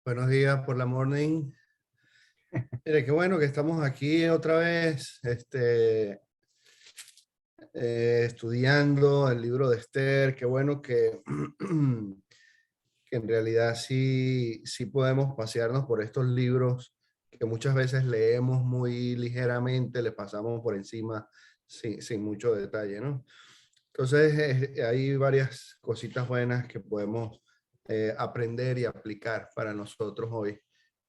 Buenos días por la morning. Mire, qué bueno que estamos aquí otra vez, estudiando el libro de Esther. Qué bueno que en realidad sí podemos pasearnos por estos libros que muchas veces leemos muy ligeramente, le pasamos por encima sin mucho detalle, ¿no? Entonces, hay varias cositas buenas que podemos aprender y aplicar para nosotros hoy.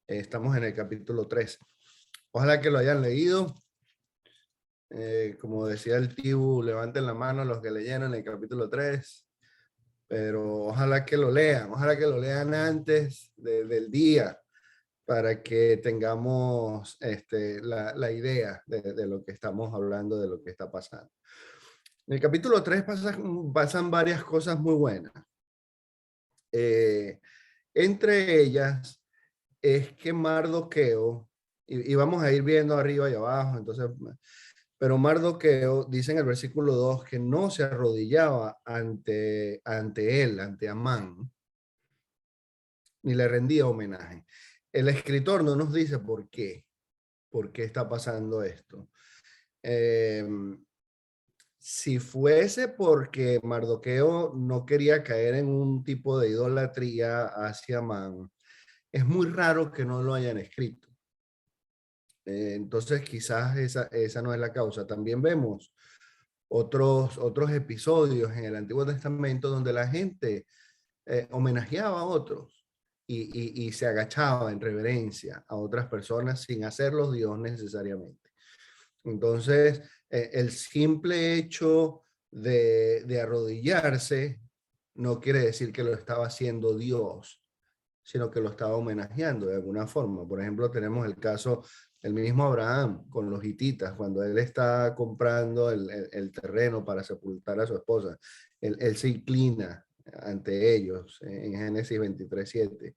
Estamos en el capítulo 3. Ojalá que lo hayan leído. Como decía el Tibu, levanten la mano los que leyeron el capítulo 3. Pero ojalá que lo lean antes del día para que tengamos la idea de lo que estamos hablando, de lo que está pasando. En el capítulo 3 pasan varias cosas muy buenas. Eh, Entre ellas es que Mardoqueo, y vamos a ir viendo arriba y abajo, entonces, pero Mardoqueo dice en el versículo 2 que no se arrodillaba ante él, ante Amán, ni le rendía homenaje. El escritor no nos dice por qué está pasando esto. Eh, si fuese porque Mardoqueo no quería caer en un tipo de idolatría hacia Amán, es muy raro que no lo hayan escrito. Entonces quizás esa no es la causa. También vemos otros episodios en el Antiguo Testamento donde la gente homenajeaba a otros y se agachaba en reverencia a otras personas sin hacerlos Dios necesariamente. Entonces, el simple hecho de arrodillarse no quiere decir que lo estaba haciendo Dios, sino que lo estaba homenajeando de alguna forma. Por ejemplo, tenemos el caso del mismo Abraham con los hititas, cuando él está comprando el terreno para sepultar a su esposa, él se inclina ante ellos en Génesis 23:7.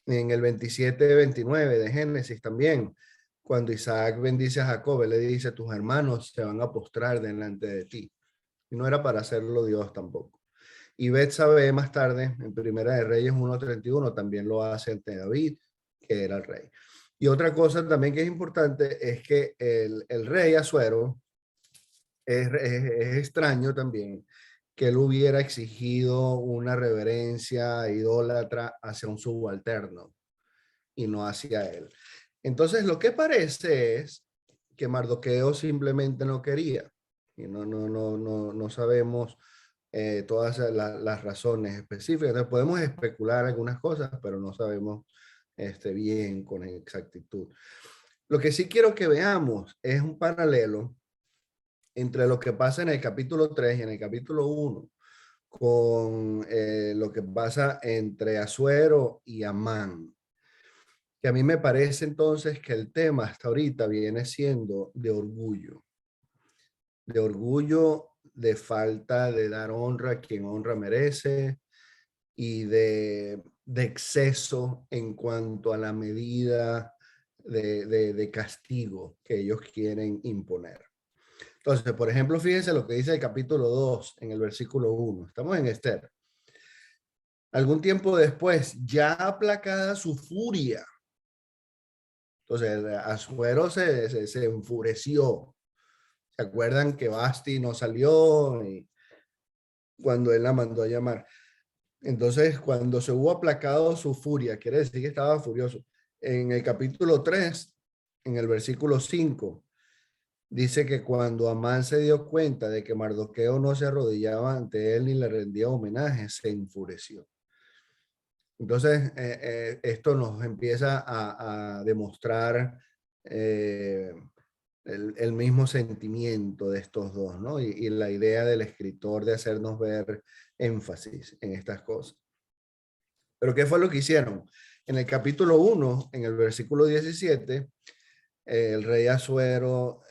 En el 27:29 de Génesis también, cuando Isaac bendice a Jacob, él le dice, tus hermanos se van a postrar delante de ti. Y no era para hacerlo Dios tampoco. Y Betsabé más tarde, en Primera de Reyes 1:31, también lo hace ante David, que era el rey. Y otra cosa también que es importante es que el rey Asuero es extraño también que él hubiera exigido una reverencia idólatra hacia un subalterno y no hacia él. Entonces, lo que parece es que Mardoqueo simplemente no quería. Y no sabemos todas las razones específicas. Entonces, podemos especular algunas cosas, pero no sabemos bien con exactitud. Lo que sí quiero que veamos es un paralelo entre lo que pasa en el capítulo 3 y en el capítulo 1 con lo que pasa entre Asuero y Amán, que a mí me parece entonces que el tema hasta ahorita viene siendo de orgullo, de falta de dar honra a quien honra merece y de exceso en cuanto a la medida de castigo que ellos quieren imponer. Entonces, por ejemplo, fíjense lo que dice el capítulo 2 en el versículo 1. Estamos en Esther. Algún tiempo después, ya aplacada su furia, entonces Asuero se enfureció. ¿Se acuerdan que Basti no salió y cuando él la mandó a llamar? Entonces, cuando se hubo aplacado su furia, quiere decir que estaba furioso. En el capítulo 3, en el versículo 5, dice que cuando Amán se dio cuenta de que Mardoqueo no se arrodillaba ante él ni le rendía homenaje, se enfureció. Entonces, esto nos empieza a demostrar eh, el mismo sentimiento de estos dos, ¿no? Y la idea del escritor de hacernos ver énfasis en estas cosas. Pero ¿qué fue lo que hicieron? En el capítulo 1, en el versículo 17, el rey Asuero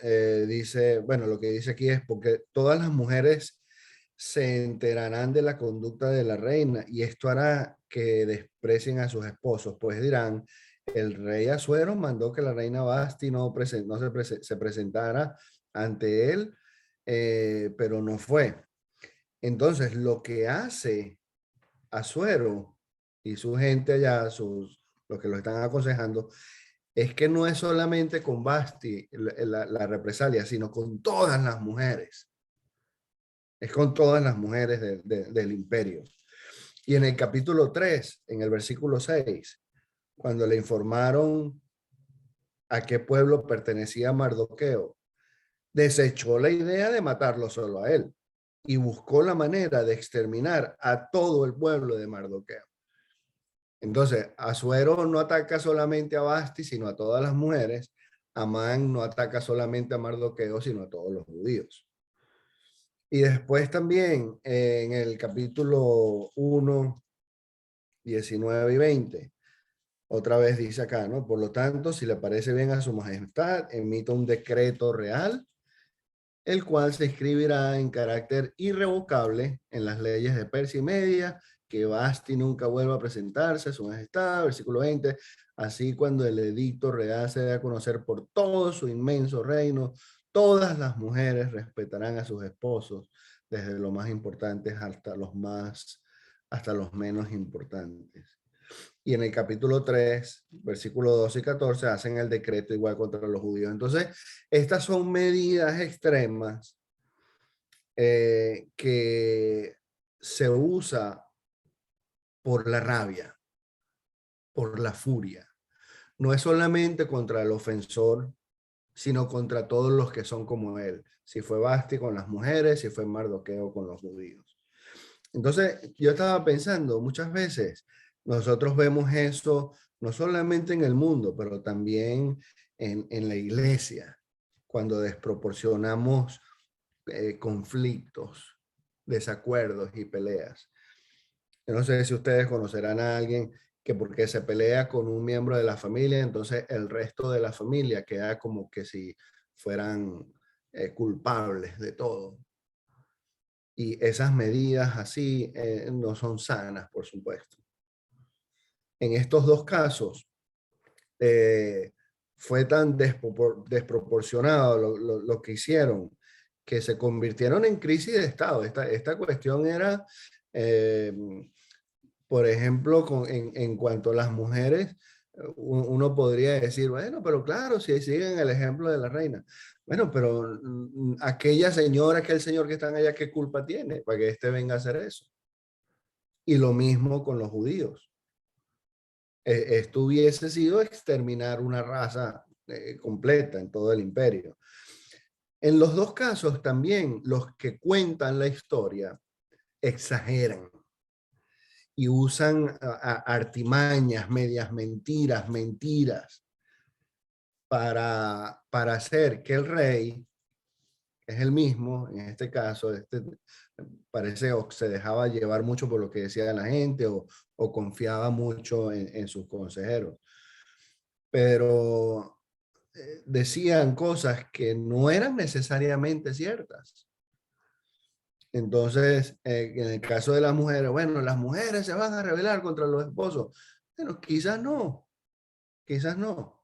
dice, bueno, lo que dice aquí es porque todas las mujeres se enterarán de la conducta de la reina y esto hará que desprecien a sus esposos, pues dirán, el rey Asuero mandó que la reina Basti se presentara ante él, pero no fue. Entonces, lo que hace Asuero y su gente allá, los que lo están aconsejando, es que no es solamente con Basti la represalia, sino con todas las mujeres. Es con todas las mujeres del imperio. Y en el capítulo 3, en el versículo 6, cuando le informaron a qué pueblo pertenecía Mardoqueo, desechó la idea de matarlo solo a él y buscó la manera de exterminar a todo el pueblo de Mardoqueo. Entonces, Asuero no ataca solamente a Basti, sino a todas las mujeres. Amán no ataca solamente a Mardoqueo, sino a todos los judíos. Y después también en el capítulo 1, 19 y 20, otra vez dice acá, ¿no? Por lo tanto, si le parece bien a su majestad, emita un decreto real, el cual se escribirá en carácter irrevocable en las leyes de Persia y Media, que Basti nunca vuelva a presentarse a su majestad, versículo 20, así cuando el edicto real se dé a conocer por todo su inmenso reino, todas las mujeres respetarán a sus esposos, desde los más importantes hasta los menos importantes. Y en el capítulo 3, versículos 12 y 14, hacen el decreto igual contra los judíos. Entonces, estas son medidas extremas que se usa por la rabia, por la furia. No es solamente contra el ofensor, sino contra todos los que son como él. Si fue Basti con las mujeres, si fue Mardoqueo con los judíos. Entonces, yo estaba pensando, muchas veces nosotros vemos eso no solamente en el mundo, pero también en la iglesia, cuando desproporcionamos conflictos, desacuerdos y peleas. Yo no sé si ustedes conocerán a alguien que porque se pelea con un miembro de la familia, entonces el resto de la familia queda como que si fueran culpables de todo. Y esas medidas así no son sanas, por supuesto. En estos dos casos, fue tan desproporcionado lo que hicieron, que se convirtieron en crisis de Estado. Esta cuestión era, eh, por ejemplo, en cuanto a las mujeres, uno podría decir, bueno, pero claro, si siguen el ejemplo de la reina. Bueno, pero aquella señora, aquel señor que están allá, ¿qué culpa tiene para que éste venga a hacer eso? Y lo mismo con los judíos. Esto hubiese sido exterminar una raza completa en todo el imperio. En los dos casos también los que cuentan la historia exageran y usan artimañas, medias mentiras para hacer que el rey, es el mismo, en este caso, parece o se dejaba llevar mucho por lo que decía la gente o confiaba mucho en sus consejeros. Pero decían cosas que no eran necesariamente ciertas. Entonces, en el caso de las mujeres, bueno, las mujeres se van a rebelar contra los esposos. Bueno, quizás no, quizás no.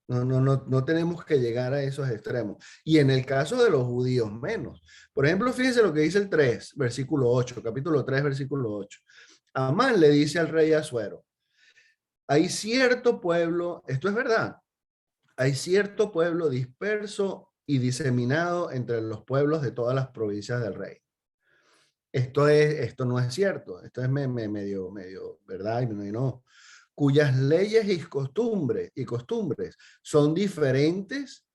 No tenemos que llegar a esos extremos. Y en el caso de los judíos, menos. Por ejemplo, fíjense lo que dice el 3, versículo 8, capítulo 3, versículo 8. Amán le dice al rey Asuero, hay cierto pueblo, esto es verdad, hay cierto pueblo disperso y diseminado entre los pueblos de todas las provincias del rey. Esto no es cierto, esto es medio, ¿verdad? Y no, cuyas leyes y costumbres son diferentes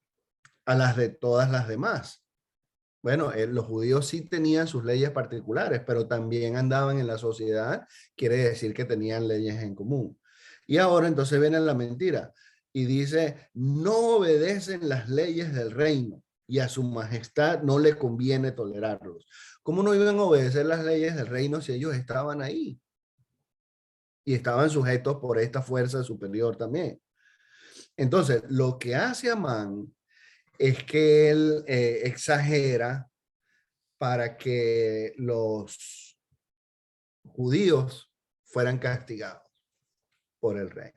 a las de todas las demás. Bueno, los judíos sí tenían sus leyes particulares, pero también andaban en la sociedad, quiere decir que tenían leyes en común. Y ahora entonces viene la mentira y dice, no obedecen las leyes del reino y a su majestad no le conviene tolerarlos. ¿Cómo no iban a obedecer las leyes del reino si ellos estaban ahí? Y estaban sujetos por esta fuerza superior también. Entonces, lo que hace Amán es que él exagera para que los judíos fueran castigados por el rey.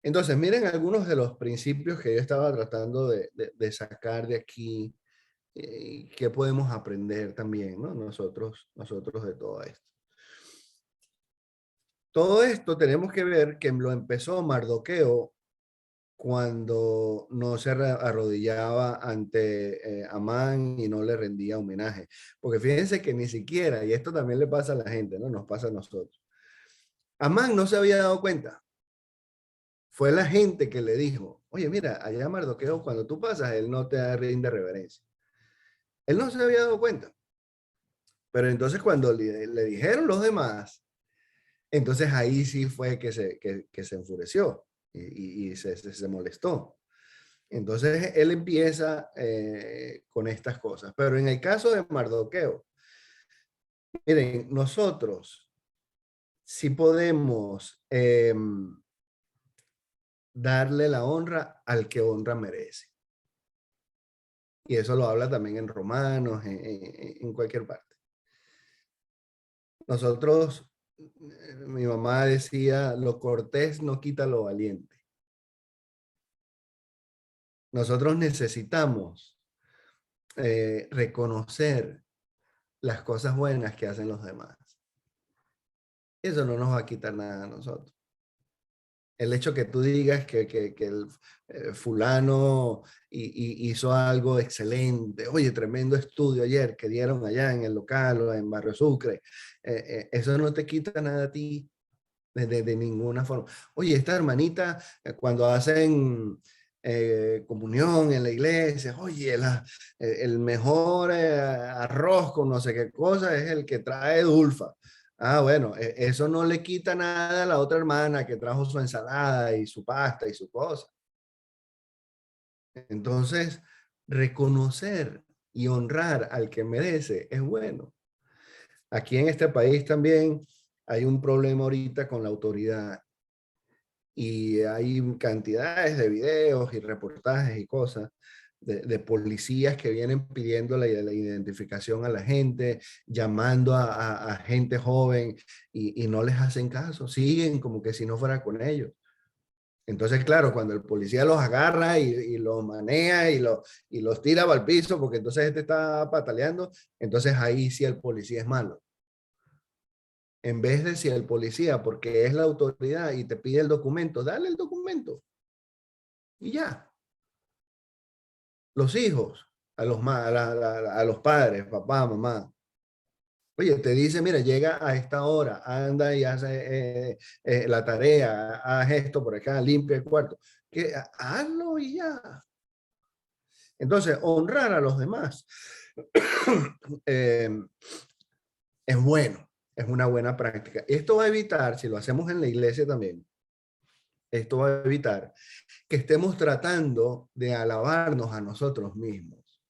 Entonces, miren algunos de los principios que yo estaba tratando de sacar de aquí, que podemos aprender también, ¿no? Nosotros de todo esto. Todo esto tenemos que ver que lo empezó Mardoqueo cuando no se arrodillaba ante Amán y no le rendía homenaje. Porque fíjense que ni siquiera, y esto también le pasa a la gente, ¿no? Nos pasa a nosotros. Amán no se había dado cuenta. Fue la gente que le dijo, oye, mira, allá Mardoqueo, cuando tú pasas, él no te rinde reverencia. Él no se había dado cuenta. Pero entonces cuando le dijeron los demás, entonces ahí sí fue que se enfureció y se molestó. Entonces él empieza con estas cosas. Pero en el caso de Mardoqueo, miren, nosotros sí podemos darle la honra al que honra merece. Y eso lo habla también en Romanos, en cualquier parte. Nosotros, mi mamá decía, lo cortés no quita lo valiente. Nosotros necesitamos reconocer las cosas buenas que hacen los demás. Eso no nos va a quitar nada a nosotros. El hecho que tú digas que el fulano hizo algo excelente, oye, tremendo estudio ayer que dieron allá en el local o en Barrio Sucre, eso no te quita nada a ti de ninguna forma. Oye, esta hermanita, cuando hacen comunión en la iglesia, oye, el mejor arroz con no sé qué cosa es el que trae Dulfa. Ah, bueno, eso no le quita nada a la otra hermana que trajo su ensalada y su pasta y su cosa. Entonces, reconocer y honrar al que merece es bueno. Aquí en este país también hay un problema ahorita con la autoridad y hay cantidades de videos y reportajes y cosas de policías que vienen pidiendo la identificación a la gente, llamando a gente joven y no les hacen caso, siguen como que si no fuera con ellos. Entonces, claro, cuando el policía los agarra y los manea y los tira al piso, porque entonces este está pataleando, entonces ahí sí el policía es malo. En vez de si el policía, porque es la autoridad y te pide el documento, dale el documento y ya. Los hijos, a los padres, papá, mamá. Oye, te dice, mira, llega a esta hora, anda y hace la tarea, haz esto por acá, limpia el cuarto. Hazlo y ya. Entonces, honrar a los demás eh, es bueno, es una buena práctica. Esto va a evitar, si lo hacemos en la iglesia también, esto va a evitar que estemos tratando de alabarnos a nosotros mismos.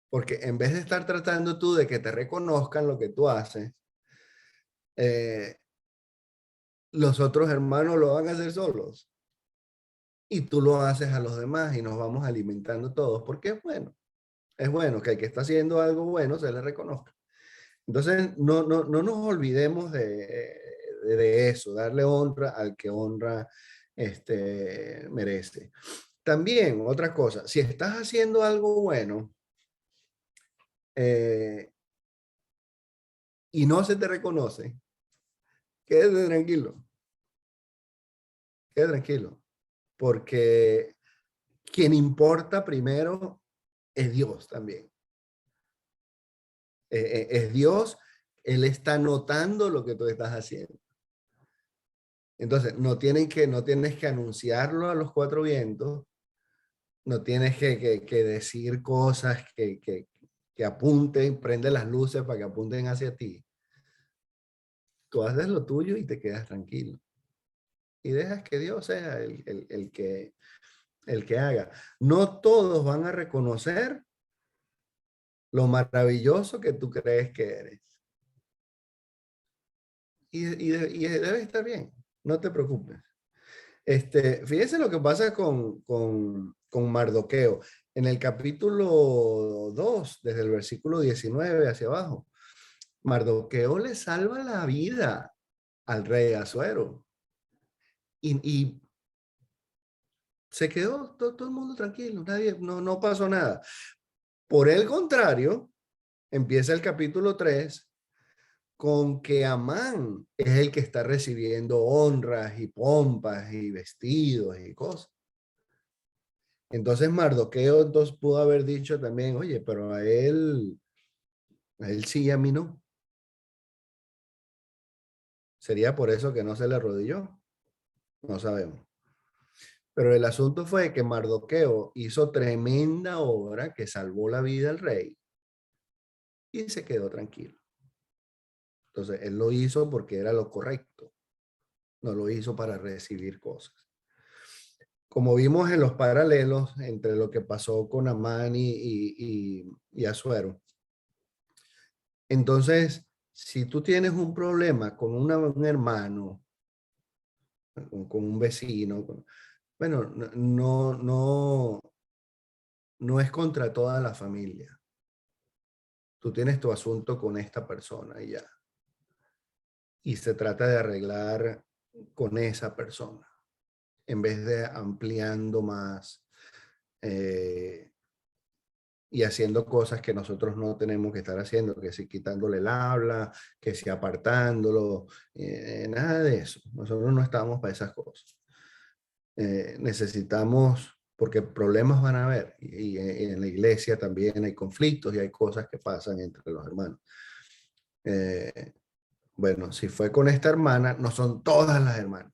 Porque en vez de estar tratando tú de que te reconozcan lo que tú haces, eh, los otros hermanos lo van a hacer solos. Y tú lo haces a los demás y nos vamos alimentando todos, porque es bueno que el que está haciendo algo bueno se le reconozca. Entonces, no nos olvidemos de eso, darle honra al que honra merece. También, otra cosa, si estás haciendo algo bueno y no se te reconoce, quédate tranquilo, quédate tranquilo, porque quien importa primero es Dios también. Es Dios, Él está notando lo que tú estás haciendo. Entonces, no tienes que anunciarlo a los cuatro vientos, no tienes que decir cosas que apunten, prende las luces para que apunten hacia ti. Tú haces lo tuyo y te quedas tranquilo. Y dejas que Dios sea el que haga. No todos van a reconocer lo maravilloso que tú crees que eres. Y debe estar bien, no te preocupes. Fíjense lo que pasa con Mardoqueo. En el capítulo 2 desde el versículo 19 hacia abajo, Mardoqueo le salva la vida al rey Asuero. Y se quedó todo el mundo tranquilo, no pasó nada. Por el contrario, empieza el capítulo 3 con que Amán es el que está recibiendo honras y pompas y vestidos y cosas. Entonces Mardoqueo entonces pudo haber dicho también, oye, pero a él sí y a mí no. Sería por eso que no se le arrodilló. No sabemos. Pero el asunto fue que Mardoqueo hizo tremenda obra que salvó la vida al rey y se quedó tranquilo. Entonces, él lo hizo porque era lo correcto, no lo hizo para recibir cosas. Como vimos en los paralelos entre lo que pasó con Amán y Asuero. Entonces, si tú tienes un problema con un hermano, con un vecino, bueno, no es contra toda la familia. Tú tienes tu asunto con esta persona y ya. Y se trata de arreglar con esa persona, en vez de ampliando más y haciendo cosas que nosotros no tenemos que estar haciendo, que si quitándole el habla, que si apartándolo, nada de eso. Nosotros no estamos para esas cosas. Necesitamos, porque problemas van a haber, y en la iglesia también hay conflictos y hay cosas que pasan entre los hermanos. Eh, bueno, si fue con esta hermana, no son todas las hermanas.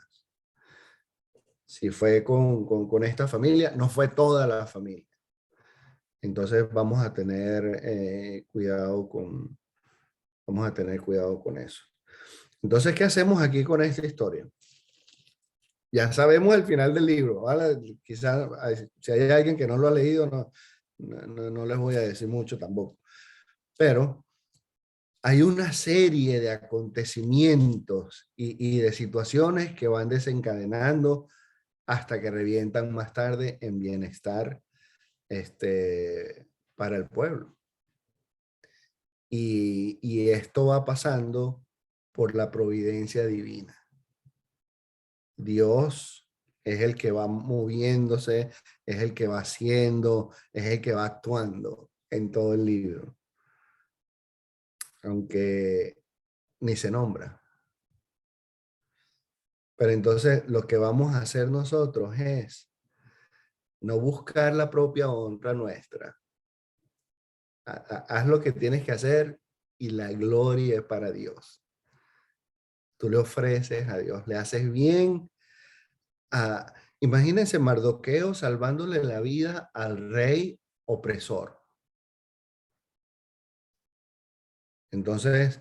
Si fue con esta familia, no fue toda la familia. Entonces vamos a tener vamos a tener cuidado con eso. Entonces, ¿qué hacemos aquí con esta historia? Ya sabemos el final del libro, ¿vale? Quizás si hay alguien que no lo ha leído, no les voy a decir mucho tampoco. Pero hay una serie de acontecimientos y de situaciones que van desencadenando hasta que revientan más tarde en bienestar para el pueblo. Y esto va pasando por la providencia divina. Dios es el que va moviéndose, es el que va haciendo, es el que va actuando en todo el libro, aunque ni se nombra. Pero entonces lo que vamos a hacer nosotros es no buscar la propia honra nuestra. Haz lo que tienes que hacer y la gloria es para Dios. Tú le ofreces a Dios, le haces bien a... Imagínense Mardoqueo salvándole la vida al rey opresor. Entonces,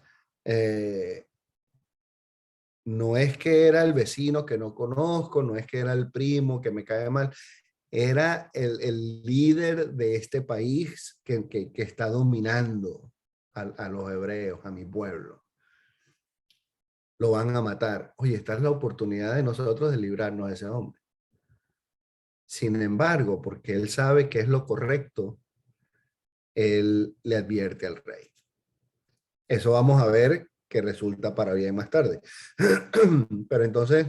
no es que era el vecino que no conozco, no es que era el primo que me cae mal, era el líder de este país que está dominando a los hebreos, a mi pueblo. Lo van a matar. Oye, esta es la oportunidad de nosotros de librarnos de ese hombre. Sin embargo, porque él sabe que es lo correcto, él le advierte al rey. Eso vamos a ver que resulta para bien más tarde. Pero entonces,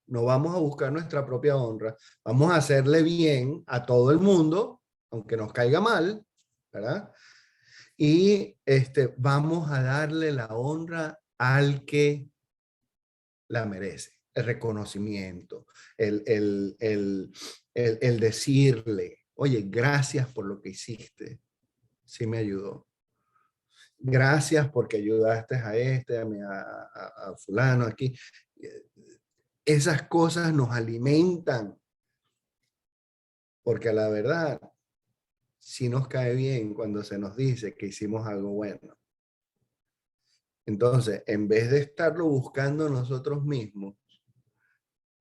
no vamos a buscar nuestra propia honra, vamos a hacerle bien a todo el mundo, aunque nos caiga mal, ¿verdad? Y vamos a darle la honra al que la merece, el reconocimiento, el decirle, oye, gracias por lo que hiciste, sí me ayudó. Gracias porque ayudaste a fulano aquí. Esas cosas nos alimentan, porque a la verdad, sí nos cae bien cuando se nos dice que hicimos algo bueno. Entonces, en vez de estarlo buscando nosotros mismos,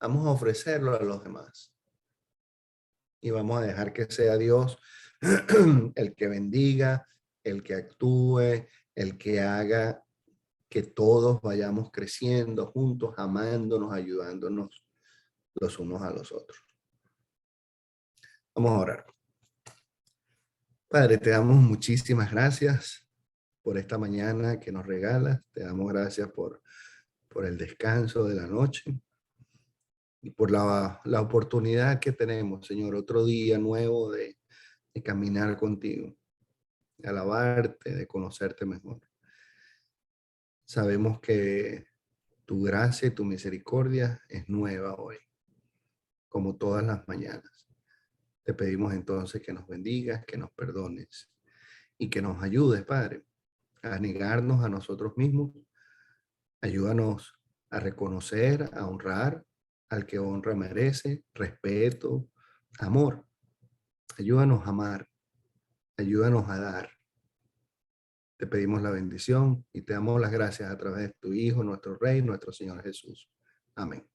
vamos a ofrecerlo a los demás. Y vamos a dejar que sea Dios el que bendiga, el que actúe, el que haga que todos vayamos creciendo juntos, amándonos, ayudándonos los unos a los otros. Vamos a orar. Padre, te damos muchísimas gracias por esta mañana que nos regalas. Te damos gracias por el descanso de la noche y por la oportunidad que tenemos, Señor, otro día nuevo de caminar contigo, de alabarte, de conocerte mejor. Sabemos que tu gracia y tu misericordia es nueva hoy, como todas las mañanas. Te pedimos entonces que nos bendigas, que nos perdones y que nos ayudes, Padre, a negarnos a nosotros mismos. Ayúdanos a reconocer, a honrar al que honra merece, respeto, amor. Ayúdanos a amar, ayúdanos a dar. Te pedimos la bendición y te damos las gracias a través de tu Hijo, nuestro Rey, nuestro Señor Jesús. Amén.